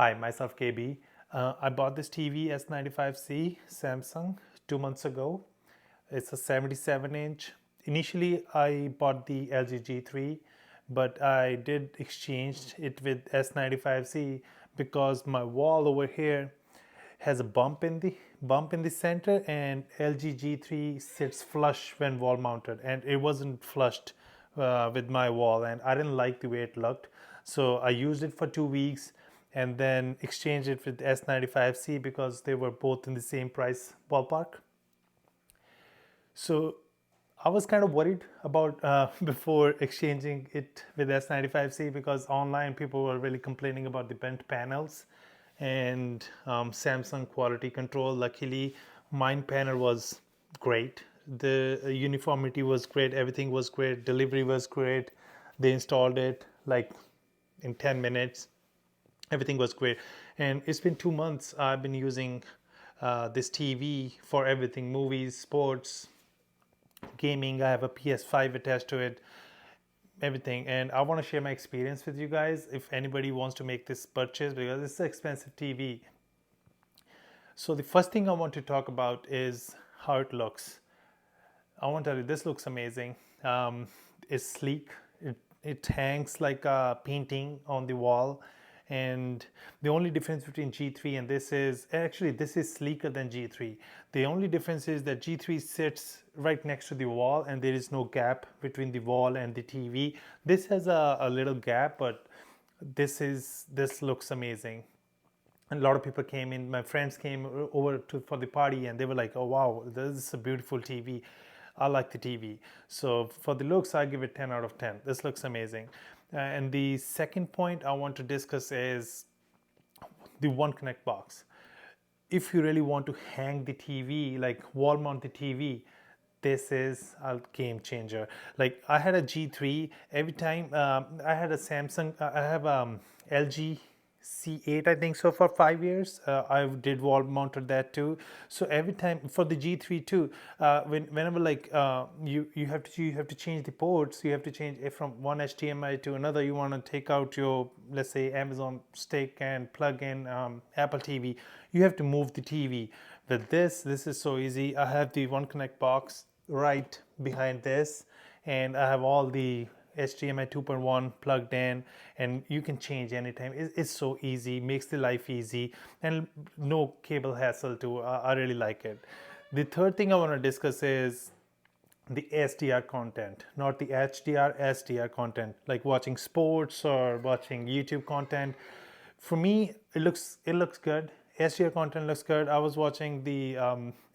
Hi, myself KB. I bought this TV S95C Samsung 2 months ago. It's a 77-inch. Initially, I bought the LG G3, but I did exchange it with S95C because my wall over here has a bump in the center, and LG G3 sits flush when wall mounted, and it wasn't flushed with my wall, and I didn't like the way it looked. So I used it for 2 weeks and then exchanged it with S95C because they were both in the same price ballpark. So I was kind of worried about before exchanging it with S95C because online people were really complaining about the bent panels and Samsung quality control. Luckily, mine panel was great. The uniformity was great. Everything was great. Delivery was great. They installed it like in 10 minutes. Everything was great. And it's been 2 months. I've been using this TV for everything: movies, sports, gaming. I have a PS5 attached to it, everything. And I want to share my experience with you guys if anybody wants to make this purchase because it's an expensive TV. So the first thing I want to talk about is how it looks. I want to tell you, this looks amazing. It's sleek. It hangs like a painting on the wall. And the only difference between G3 and this is actually this is sleeker than G3. The only difference is that G3 sits right next to the wall and there is no gap between the wall and the TV. This has a little gap, but this looks amazing. And a lot of people came in. My friends came over for the party and they were like, oh wow, this is a beautiful TV. I like the TV. So for the looks, I give it 10 out of 10. This looks amazing. And the second point I want to discuss is the One Connect box. If you really want to hang the TV, like wall mount the TV, this is a game changer. Like I had a G3. Every time I had a Samsung, I have LG C8, I think so, for 5 years. I did wall mounted that too. So every time for the G3 too, whenever like you have to change the ports, you have to change it from one HDMI to another. You want to take out your, let's say, Amazon stick and plug in Apple TV. You have to move the TV. With this is so easy. I have the One Connect box right behind this, and I have all the HDMI 2.1 plugged in, and you can change anytime. It's so easy, makes the life easy, and no cable hassle too. I really like it. The third thing I want to discuss is the SDR content, not the HDR, SDR content, like watching sports or watching YouTube content. For me, it looks good. SDR content looks good. I was watching the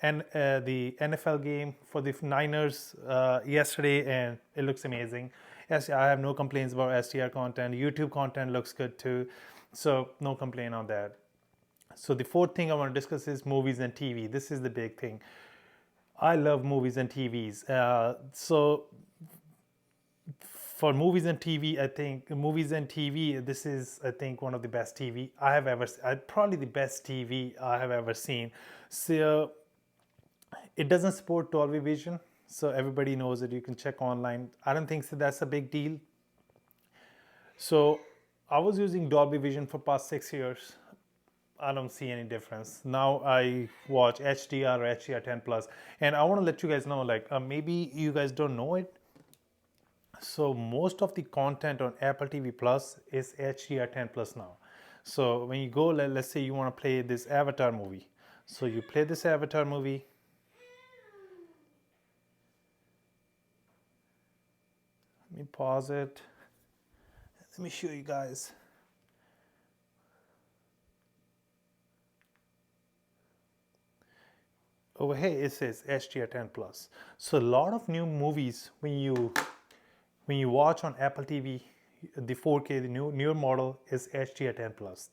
NFL game for the Niners yesterday, and it looks amazing. I have no complaints about SDR content. YouTube content looks good too, so no complaint on that. So the fourth thing I want to discuss is movies and TV. This is the big thing. I love movies and TVs. So for movies and TV, I think movies and TV, this is, I think, one of the best TV I have ever seen. Probably the best TV I have ever seen. So it doesn't support Dolby Vision, so everybody knows it. You can check online. I don't think so that's a big deal. So I was using Dolby Vision for past 6 years. I don't see any difference. Now I watch HDR or HDR10 plus, and I want to let you guys know, like maybe you guys don't know it. So most of the content on Apple TV Plus is HDR10 plus now. So when you go, let's say you want to play this Avatar movie. So you play this Avatar movie. Let me pause it. Let me show you guys. Over here it says HDR10 plus. So a lot of new movies when you watch on Apple TV, the 4K, the newer model is HDR10 plus.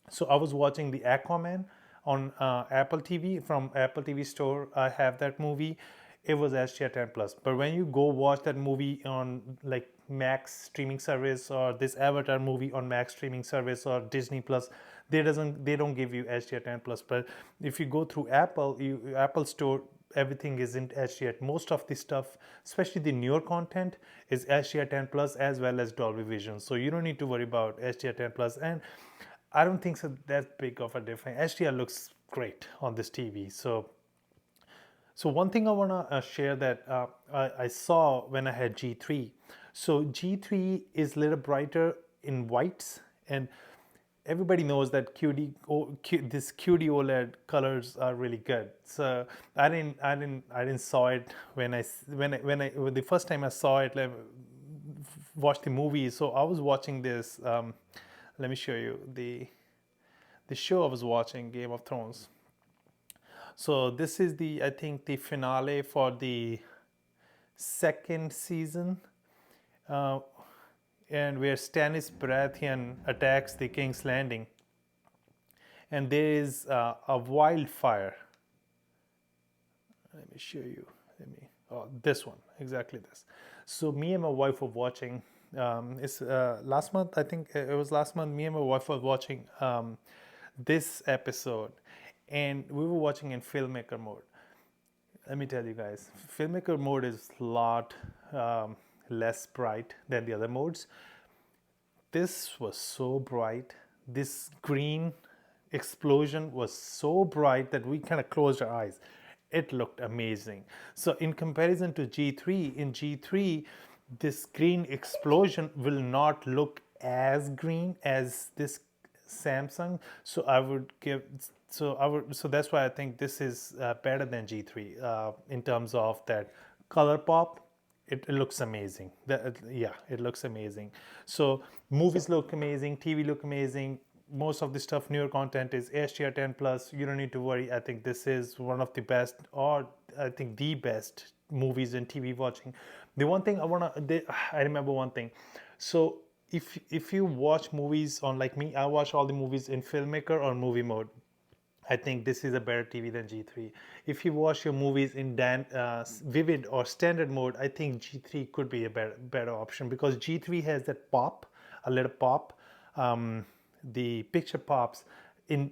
So I was watching the Aquaman on Apple TV from Apple TV Store. I have that movie. It was HDR10 plus. But when you go watch that movie on like Max streaming service, or this Avatar movie on Max streaming service, or Disney Plus, they don't give you HDR10 plus. But if you go through Apple Store, everything is in HDR. Most of the stuff, especially the newer content, is HDR10 plus as well as Dolby Vision. So you don't need to worry about HDR10 plus. And I don't think so that big of a difference. HDR looks great on this TV. So one thing I want to share that I saw when I had G3. So G3 is a little brighter in whites, and everybody knows that this QD OLED colors are really good. So I didn't saw it when the first time I saw it, like, watched the movie. So I was watching this. Let me show you the show I was watching, Game of Thrones. So this is I think the finale for the second season, uh, and where Stannis Baratheon attacks the King's Landing, and there is a wildfire. Let me show you. This one, exactly this. So me and my wife were watching. It's last month. I think it was last month. Me and my wife were watching this episode, and we were watching in filmmaker mode. Let me tell you guys, filmmaker mode is a lot less bright than the other modes. This was so bright. This green explosion was so bright that we kind of closed our eyes. It looked amazing. So in comparison to G3, in G3, this green explosion will not look as green as this Samsung. So I would give, so that's why I think this is better than G3 in terms of that color pop. It looks amazing. Yeah, it looks amazing. So movies look amazing, TV look amazing. Most of the stuff, newer content is HDR 10 plus. You don't need to worry. I think this is one of the best, or I think the best movies and TV watching. The one thing I remember one thing. So if you watch movies on, like me, I watch all the movies in filmmaker or movie mode. I think this is a better TV than G3. If you watch your movies in vivid or standard mode, I think G3 could be a better option, because G3 has that pop, a little pop. The picture pops in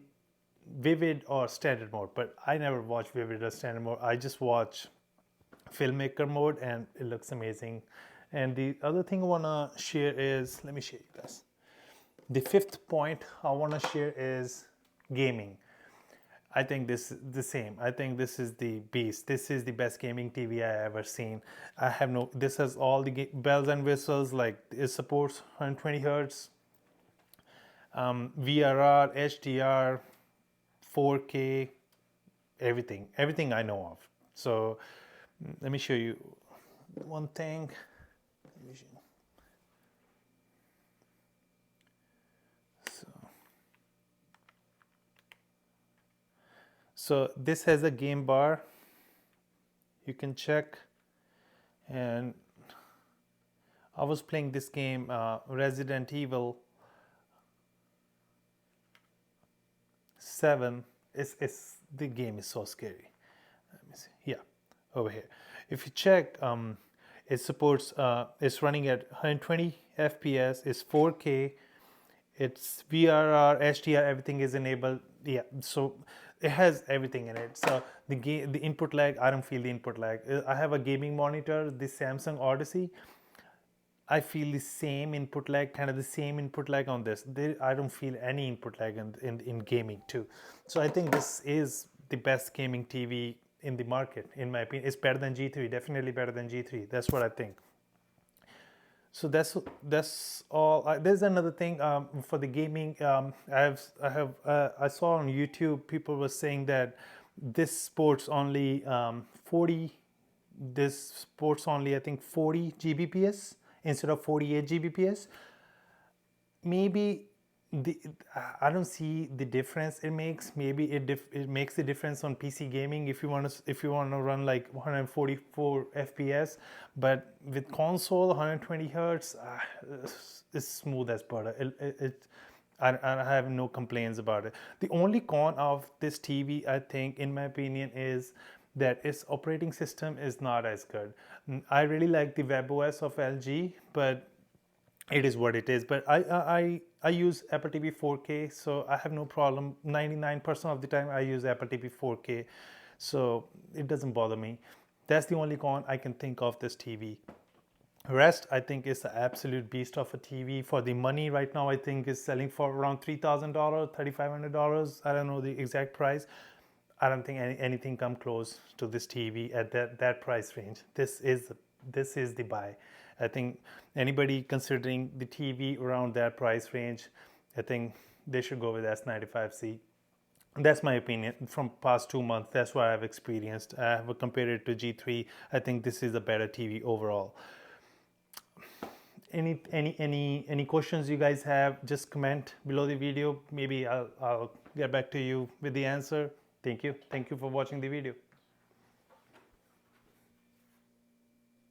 vivid or standard mode, but I never watch vivid or standard mode. I just watch filmmaker mode, and it looks amazing. And the other thing I want to share is, let me show you this. The fifth point I want to share is gaming. I think this is the same. I think this is the beast. This is the best gaming TV I ever seen. This has all the bells and whistles, like it supports 120 hertz, VRR, HDR, 4K, everything I know of. So let me show you one thing. So this has a game bar. You can check. And I was playing this game, Resident Evil 7. The game is so scary. Let me see. Yeah, over here. If you check, it supports. It's running at 120 FPS. It's 4K. It's VRR, HDR. Everything is enabled. Yeah, so it has everything in it. So the input lag, I don't feel the input lag. I have a gaming monitor, the Samsung Odyssey. I feel the same input lag, kind of the same input lag on this. I don't feel any input lag in gaming too. So I think this is the best gaming TV in the market, in my opinion. It's better than G3, definitely better than G3. That's what I think. So that's all. There's another thing for the gaming. I saw on YouTube people were saying that this sports only 40. This sports only, I think, 40 Gbps instead of 48 Gbps. Maybe I don't see the difference it makes. Maybe it makes the difference on PC gaming if you want to run like 144 FPS, but with console 120 hertz, it's smooth as butter. I have no complaints about it. The only con of this TV, I think, in my opinion, is that its operating system is not as good. I really like the WebOS of LG, but it is what it is. But I use Apple TV 4K, so I have no problem. 99% of the time I use Apple TV 4K, so it doesn't bother me. That's the only con I can think of this TV. Rest, I think, is the absolute beast of a TV. For the money right now, I think is selling for around $3,000, $3,500. I don't know the exact price. I don't think anything come close to this TV at that price range. This is the buy. I think anybody considering the TV around that price range, I think they should go with S95C. That's my opinion from past 2 months. That's what I've experienced. I have compared it to G3. I think this is a better TV overall. Any questions you guys have, just comment below the video. Maybe I'll get back to you with the answer. Thank you for watching the video.